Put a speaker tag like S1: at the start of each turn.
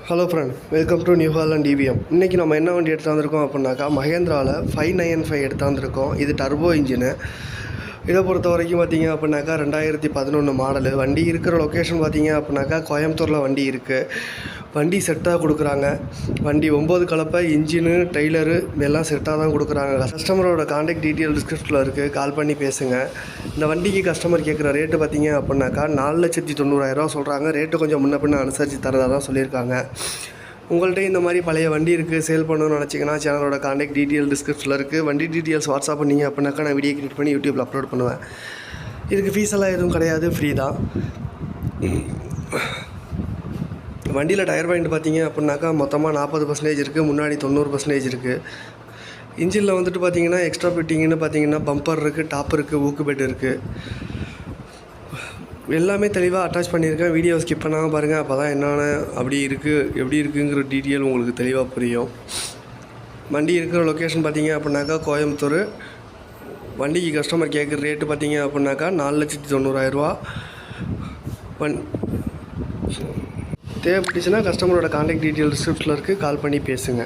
S1: Hello friend, welcome to New Holland TVM. இன்றைக்கி நம்ம என்ன வண்டி எடுத்தாந்துருக்கோம் அப்படின்னாக்கா மஹேந்திராவில் 595 எடுத்தாந்துருக்கோம். இது டர்போ இன்ஜினு. இதை பொறுத்த வரைக்கும் பார்த்திங்க அப்படின்னாக்கா 2011 மாடலு. வண்டி இருக்கிற லொக்கேஷன் பார்த்திங்க அப்படின்னாக்கா கோயம்புத்தூரில் வண்டி இருக்குது. வண்டி செட்டாக கொடுக்குறாங்க. வண்டி 9 கலப்பை, இன்ஜினு, டெய்லரு இதெல்லாம் செட்டாக தான் கொடுக்குறாங்க. கஸ்டமரோட கான்டாக்ட் டீட்டெயில் டிஸ்கிரிப்ஷனில் இருக்குது, கால் பண்ணி பேசுங்க. இந்த வண்டிக்கு கஸ்டமர் கேட்குற ரேட்டு பார்த்திங்க அப்படின்னாக்கா 4,90,000 சொல்கிறாங்க. ரேட்டு கொஞ்சம் முன்ன பின்ன அனுசரித்து தரதாக தான் சொல்லியிருக்காங்க. உங்கள்கிட்ட இந்த மாதிரி பழைய வண்டி இருக்குது, சேல் பண்ணணும்னு நினச்சிங்கன்னா சேனலோட கான்டாக்ட் டீட்டெயில் டிஸ்கிரிப்ஷனில் இருக்குது. வண்டி டீட்டெயில்ஸ் வாட்ஸ்அப் பண்ணிங்க அப்படின்னாக்கா நான் வீடியோ கிரியேட் பண்ணி யூடியூப்பில் அப்லோட் பண்ணுவேன். இதுக்கு ஃபீஸ் எல்லாம் எதுவும் கிடையாது, ஃப்ரீ தான். வண்டியில் டயர் பாயிண்ட் பார்த்திங்க அப்படின்னாக்கா மொத்தமாக 40% இருக்குது, முன்னாடி 90% இருக்குது. இன்ஜினில் வந்துட்டு பார்த்திங்கன்னா எக்ஸ்ட்ரா ஃபிட்டிங்னு பார்த்திங்கன்னா பம்பர் இருக்குது, டாப் இருக்குது, ஊக்கு பெட் இருக்குது. எல்லாமே தெளிவாக அட்டாச் பண்ணியிருக்கேன். வீடியோ ஸ்கிப் பண்ணாமல் பாருங்கள், அப்போ தான் என்னென்ன அப்படி இருக்குது எப்படி இருக்குங்கிற டீட்டெயில் உங்களுக்கு தெளிவாக புரியும். வண்டி இருக்கிற லொக்கேஷன் பார்த்திங்க அப்படின்னாக்கா கோயம்புத்தூர். வண்டிக்கு கஸ்டமர் கேட்குற ரேட்டு பார்த்திங்க அப்படின்னாக்கா 4,90,000. தேவைப்பட்டுச்சுன்னா கஸ்டமரோட கான்டாக்ட் டீட்டெயில் டிஸ்கிரிப்ஷனில் இருக்குது, கால் பண்ணி பேசுங்க.